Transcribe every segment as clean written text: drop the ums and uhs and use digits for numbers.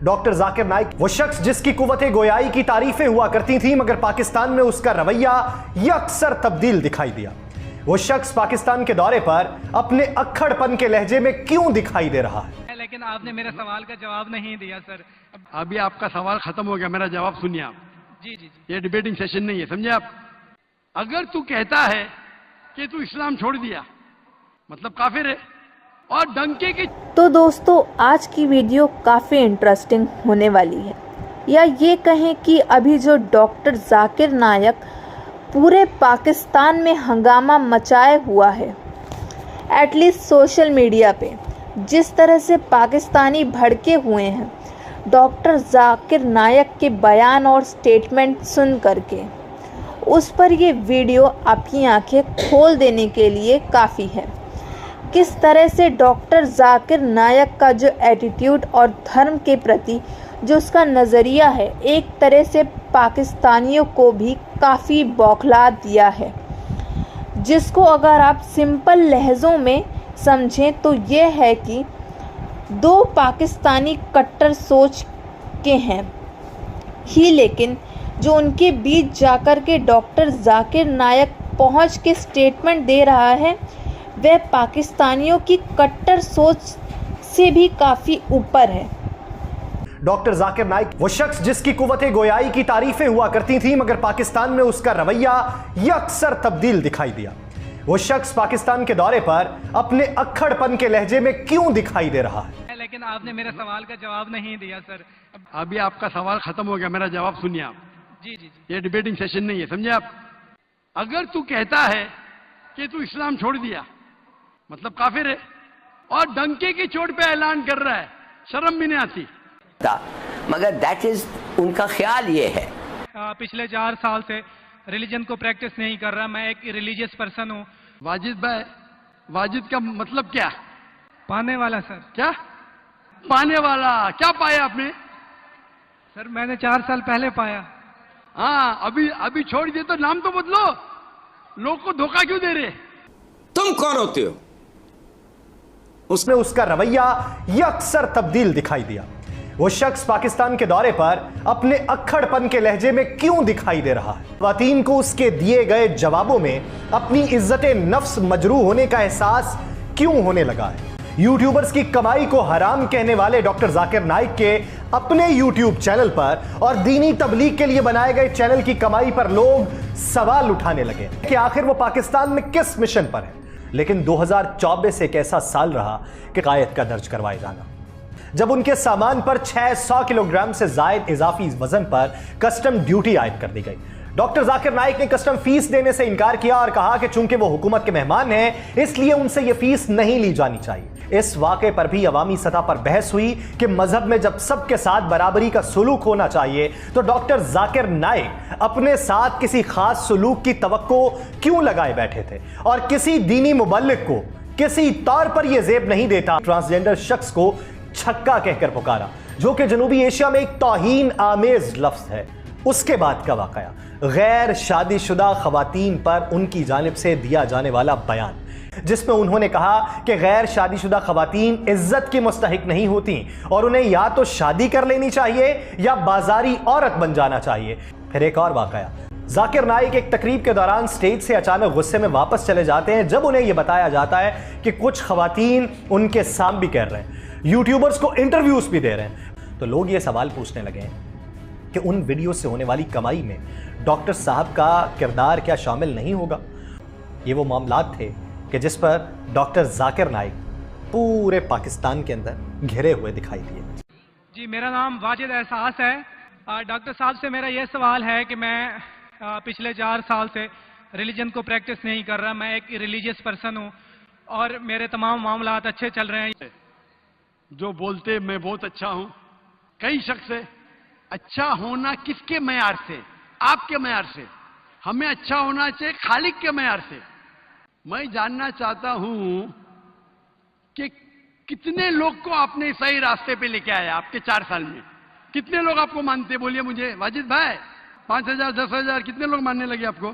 Doctor Zakir Naik वो शख्स जिसकी कुव्वते गोयाई की तारीफें हुआ करती थी, मगर पाकिस्तान में उसका रवैया यकसर तब्दील दिखाई दिया। वो शख्स पाकिस्तान के दौरे पर अपने अक्खड़पन के लहजे में क्यों दिखाई दे रहा है? लेकिन आपने मेरे सवाल का जवाब नहीं दिया सर। अभी आपका सवाल खत्म हो गया, मेरा जवाब सुनिए आप। जी जी जी। ये डिबेटिंग सेशन नहीं है, समझे आप। अगर तू कहता है कि तू इस्लाम छोड़ दिया मतलब काफिर है और डंके की। तो दोस्तों आज की वीडियो काफ़ी इंटरेस्टिंग होने वाली है, या ये कहें कि अभी जो डॉक्टर जाकिर नायक पूरे पाकिस्तान में हंगामा मचाए हुआ है, एटलीस्ट सोशल मीडिया पे जिस तरह से पाकिस्तानी भड़के हुए हैं डॉक्टर जाकिर नायक के बयान और स्टेटमेंट सुन करके, उस पर ये वीडियो आपकी आंखें खोल देने के लिए काफ़ी है। किस तरह से डॉक्टर जाकिर नायक का जो एटीट्यूड और धर्म के प्रति जो उसका नज़रिया है, एक तरह से पाकिस्तानियों को भी काफ़ी बौखला दिया है, जिसको अगर आप सिंपल लहज़ों में समझें तो ये है कि दो पाकिस्तानी कट्टर सोच के हैं ही, लेकिन जो उनके बीच जाकर के डॉक्टर जाकिर नायक पहुंच के स्टेटमेंट दे रहा है वह पाकिस्तानियों की कट्टर सोच से भी काफ़ी ऊपर है। डॉक्टर जाकिर नाइक वो शख्स जिसकी कुव्वते गोयाई की तारीफें हुआ करती थी, मगर पाकिस्तान में उसका रवैया यकसर तब्दील दिखाई दिया। वो शख्स पाकिस्तान के दौरे पर अपने अक्खड़पन के लहजे में क्यों दिखाई दे रहा है? लेकिन आपने मेरे सवाल का जवाब नहीं दिया सर। अभी आपका सवाल खत्म हो गया, मेरा जवाब सुनिए आप। जी जी जी। ये डिबेटिंग सेशन नहीं है, समझे आप। अगर तू कहता है कि तू इस्लाम छोड़ दिया मतलब काफिर है और डंके की चोट पे ऐलान कर रहा है, शर्म भी नहीं आती। मगर दैट इज उनका ख्याल ये है। पिछले 4 साल से रिलीजन को प्रैक्टिस नहीं कर रहा, मैं एक रिलीजियस पर्सन हूँ। वाजिद भाई, वाजिद का मतलब क्या? पाने वाला सर। क्या पाने वाला? क्या पाया आपने? सर मैंने 4 साल पहले पाया। हाँ, अभी छोड़ दिए तो नाम तो बदलो, लोग को धोखा क्यों दे रहे? तुम कौन होते हो? उसने उसका रवैया यकसर तब्दील दिखाई दिया। वो शख्स पाकिस्तान के दौरे पर अपने अक्खड़पन के लहजे में क्यों दिखाई दे रहा है? ख्वातीन को उसके दिए गए जवाबों में अपनी इज्जत नफ्स मजरूह होने का एहसास क्यों होने लगा है? यूट्यूबर्स की कमाई को हराम कहने वाले डॉक्टर जाकिर नाइक के अपने यूट्यूब चैनल पर और दीनी तबलीग के लिए बनाए गए चैनल की कमाई पर लोग सवाल उठाने लगे कि आखिर वो पाकिस्तान में किस मिशन पर है। लेकिन 2024 एक ऐसा साल रहा कि कायद का दर्ज करवाए जाना, जब उनके सामान पर 600 किलोग्राम से जायद इजाफी वजन पर कस्टम ड्यूटी आयद कर दी गई। डॉक्टर जाकिर नाइक ने कस्टम फीस देने से इनकार किया और कहा कि चूंकि वो हुकूमत के मेहमान हैं इसलिए उनसे ये फीस नहीं ली जानी चाहिए। इस वाक़े पर भी अवामी सतह पर बहस हुई कि मजहब में जब सबके साथ बराबरी का सुलूक होना चाहिए तो डॉक्टर जाकिर नाइक अपने साथ किसी खास सुलूक की तवक्को क्यों लगाए बैठे थे और किसी दीनी मुबल्लिग को किसी तौर पर यह जेब नहीं देता ट्रांसजेंडर शख्स को छक्का कहकर पुकारा, जो कि जनूबी एशिया में एक तौहीन आमेज लफ्ज है। उसके बाद का वाकया गैर शादीशुदा खवातीन पर उनकी जानिब से दिया जाने वाला बयान, जिसमें उन्होंने कहा कि गैर शादीशुदा खवातीन इज्जत की मुस्तहिक नहीं होती और उन्हें या तो शादी कर लेनी चाहिए या बाजारी औरत बन जाना चाहिए। फिर एक और वाकया, जाकिर नाइक एक तकरीब के दौरान स्टेज से अचानक गुस्से में वापस चले जाते हैं जब उन्हें यह बताया जाता है कि कुछ खवातीन उनके साम भी कर रहे हैं, यूट्यूबर्स को इंटरव्यूज भी दे रहे हैं। तो लोग ये सवाल पूछने लगे हैं कि उन वीडियो से होने वाली कमाई में डॉक्टर साहब का किरदार क्या शामिल नहीं होगा? ये वो मामलात थे कि जिस पर डॉक्टर जाकिर नाइक पूरे पाकिस्तान के अंदर घिरे हुए दिखाई दिए। जी, मेरा नाम वाजिद एहसास है। डॉक्टर साहब से मेरा यह सवाल है कि मैं पिछले 4 साल से रिलीजन को प्रैक्टिस नहीं कर रहा, मैं एक रिलीजियस पर्सन हूँ और मेरे तमाम मामलात अच्छे चल रहे हैं। जो बोलते मैं बहुत अच्छा हूं, कई शख्स है। अच्छा होना किसके मयार से? आपके मयार से। हमें अच्छा होना चाहिए खालिक के मयार से। मैं जानना चाहता हूं कि कितने लोग को आपने सही रास्ते पे लेके आया आपके 4 साल में? कितने लोग आपको मानते? बोलिए मुझे वाजिद भाई। 5,000 10,000 कितने लोग मानने लगे आपको?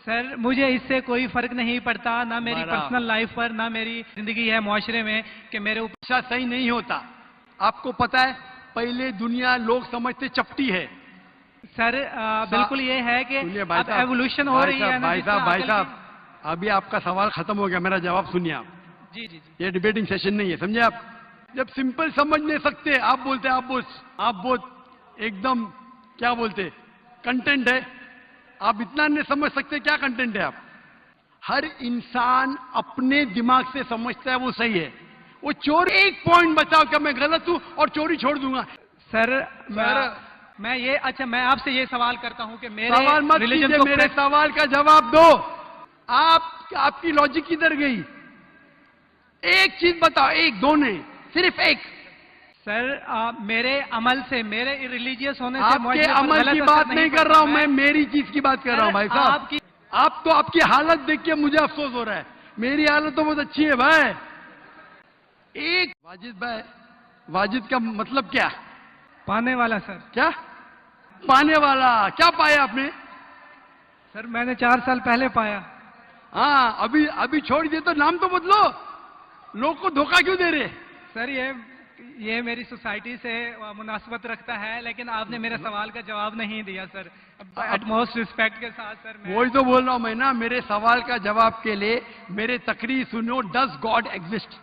सर मुझे इससे कोई फर्क नहीं पड़ता, ना मेरी पर्सनल लाइफ पर, ना मेरी जिंदगी है मुआशरे में कि मेरे ऊपर सही नहीं होता। आपको पता है पहले दुनिया लोग समझते चपटी है। सर बिल्कुल ये है कि सुनिए भाई अब साहब, एवोल्यूशन हो रही है ना, भाई जितना साहब अकल अभी आपका सवाल खत्म हो गया, मेरा जवाब सुनिए आप। जी जी जी। ये डिबेटिंग सेशन नहीं है, समझे आप। जब सिंपल समझ नहीं सकते, आप बोलते आप बहुत एकदम क्या बोलते कंटेंट है, आप इतना नहीं समझ सकते क्या कंटेंट है। आप हर इंसान अपने दिमाग से समझता है वो सही है। वो चोर एक पॉइंट बताओ क्या मैं गलत हूं और चोरी छोड़ दूंगा। सर मैं ये अच्छा मैं आपसे ये सवाल करता हूं कि मेरे सवाल मत रिलीजन कीजिए, को मेरे सवाल का जवाब दो। आपकी लॉजिक किधर गई? एक चीज बताओ, एक दो नहीं, सिर्फ एक। सर मेरे अमल से, मेरे रिलीजियस होने से आपके मुआशरे पर अमल गलत की असर बात नहीं कर रहा हूं मैं, पड़ता। मेरी चीज की बात कर रहा हूं भाई साहब। आप तो आपकी हालत देख के मुझे अफसोस हो रहा है, मेरी हालत तो बहुत अच्छी है भाई। एक वाजिद भाई, वाजिद का मतलब क्या? पाने वाला सर। क्या पाने वाला? क्या पाया आपने? सर मैंने 4 साल पहले पाया। हाँ, अभी छोड़ दिए तो नाम तो बदलो, लोग को धोखा क्यों दे रहे? सर ये मेरी सोसाइटी से मुनासबत रखता है, लेकिन आपने मेरे सवाल का जवाब नहीं दिया सर। एटमोस्ट रिस्पेक्ट के साथ सर वही तो बोल रहा हूं मैं ना, मेरे सवाल का जवाब के लिए मेरे तकरीर सुनो। Does God exist?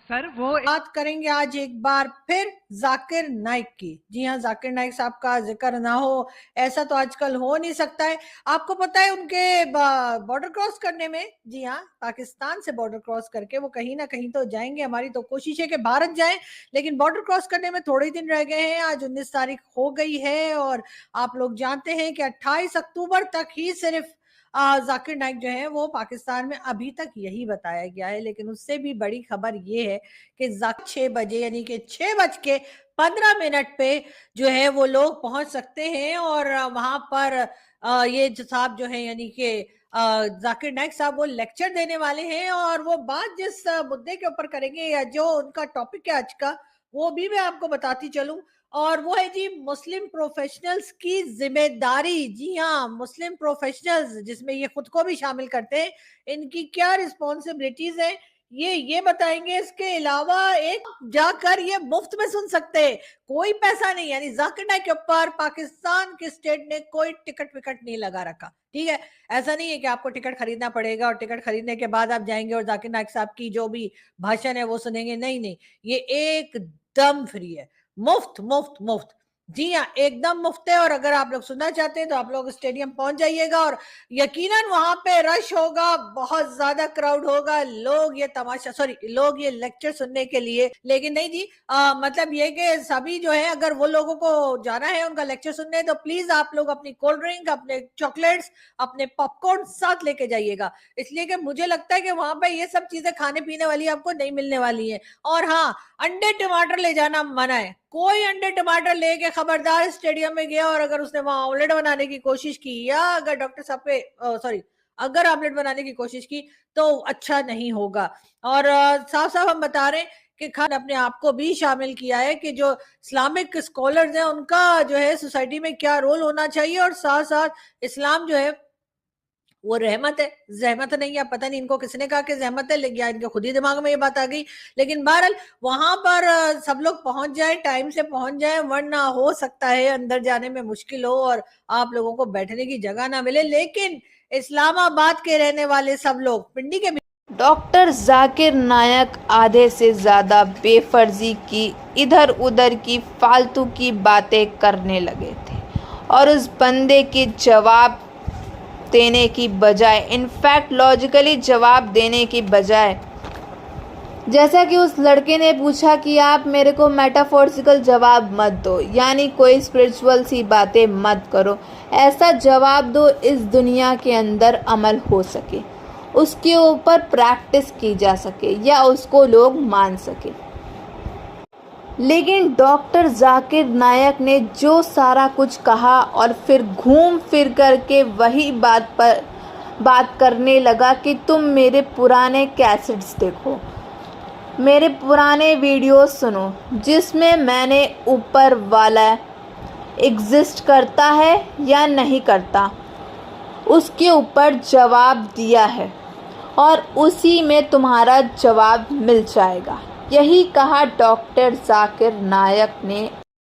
सर वो बात करेंगे आज एक बार फिर जाकिर नाइक की। जी हाँ, जाकिर नाइक साहब का जिक्र ना हो ऐसा तो आजकल हो नहीं सकता है। आपको पता है उनके बॉर्डर क्रॉस करने में, जी हाँ, पाकिस्तान से बॉर्डर क्रॉस करके वो कहीं ना कहीं तो जाएंगे। हमारी तो कोशिश है कि भारत जाएं, लेकिन बॉर्डर क्रॉस करने में थोड़े ही दिन रह गए हैं। आज 19 तारीख हो गई है और आप लोग जानते हैं कि 28 अक्टूबर तक ही सिर्फ जाकिर नाइक जो है वो पाकिस्तान में, अभी तक यही बताया गया है। लेकिन उससे भी बड़ी खबर ये है कि 6 बजे यानी कि 6:15 पे जो है वो लोग पहुंच सकते हैं और वहां पर ये जो साहब जो है यानी कि जाकिर नाइक साहब वो लेक्चर देने वाले हैं। और वो बात जिस मुद्दे के ऊपर करेंगे या जो उनका टॉपिक है आज का, वो भी मैं आपको बताती चलूं। और वो है जी मुस्लिम प्रोफेशनल्स की जिम्मेदारी। जी हाँ, मुस्लिम प्रोफेशनल्स जिसमें ये खुद को भी शामिल करते हैं, इनकी क्या रिस्पॉन्सिबिलिटीज है ये बताएंगे। इसके अलावा एक जाकर ये मुफ्त में सुन सकते हैं, कोई पैसा नहीं। यानी जाकिर नाइक के ऊपर पाकिस्तान के स्टेट ने कोई टिकट विकट नहीं लगा रखा, ठीक है। ऐसा नहीं है कि आपको टिकट खरीदना पड़ेगा और टिकट खरीदने के बाद आप जाएंगे और जाकिर नाइक साहब की जो भी भाषण है वो सुनेंगे। नहीं, ये एकदम फ्री है, मुफ्त मुफ्त मुफ्त। जी हाँ, एकदम मुफ्त है। और अगर आप लोग सुनना चाहते हैं तो आप लोग स्टेडियम पहुंच जाइएगा और यकीनन वहां पे रश होगा, बहुत ज्यादा क्राउड होगा। लोग ये लेक्चर सुनने के लिए, लेकिन नहीं जी, मतलब ये कि सभी जो है, अगर वो लोगों को जाना है उनका लेक्चर सुनने, तो प्लीज आप लोग अपनी कोल्ड ड्रिंक, अपने चॉकलेट्स, अपने पॉपकॉर्न साथ लेके जाइएगा। इसलिए कि मुझे लगता है कि वहां पे ये सब चीजें खाने पीने वाली आपको नहीं मिलने वाली है। और हाँ, अंडे टमाटर ले जाना मना है। कोई अंडे टमाटर लेके खबरदार स्टेडियम में गया और अगर उसने वहां ऑमलेट बनाने की कोशिश की, या अगर डॉक्टर साहब पे अगर ऑमलेट बनाने की कोशिश की, तो अच्छा नहीं होगा। और साफ साफ हम बता रहे हैं कि खान अपने आप को भी शामिल किया है कि जो इस्लामिक स्कॉलर्स हैं उनका जो है सोसाइटी में क्या रोल होना चाहिए। और साथ साथ इस्लाम जो है वो रहमत है, जहमत नहीं है। पता नहीं इनको किसने कहा कि जहमत है, लेकिन इनके खुद ही दिमाग में ये बात आ गई। लेकिन बहरहाल वहां पर सब लोग पहुंच जाए, टाइम से पहुंच जाए, वरना हो सकता है अंदर जाने में मुश्किल हो और आप लोगों को बैठने की जगह ना मिले। लेकिन इस्लामाबाद के रहने वाले सब लोग पिंडी के डॉक्टर जाकिर नायक आधे से ज़्यादा बेफर्जी की, इधर उधर की फालतू की बातें करने लगे थे और उस बंदे के जवाब देने की बजाय, इनफैक्ट लॉजिकली जवाब देने की बजाय, जैसा कि उस लड़के ने पूछा कि आप मेरे को मेटाफोरिकल जवाब मत दो, यानी कोई स्पिरिचुअल सी बातें मत करो, ऐसा जवाब दो इस दुनिया के अंदर अमल हो सके, उसके ऊपर प्रैक्टिस की जा सके या उसको लोग मान सके। लेकिन डॉक्टर जाकिर नायक ने जो सारा कुछ कहा और फिर घूम फिर करके वही बात करने लगा कि तुम मेरे पुराने कैसेट्स देखो, मेरे पुराने वीडियोस सुनो, जिसमें मैंने ऊपर वाला एग्जिस्ट करता है या नहीं करता उसके ऊपर जवाब दिया है और उसी में तुम्हारा जवाब मिल जाएगा। यही कहा डॉक्टर जाकिर नायक ने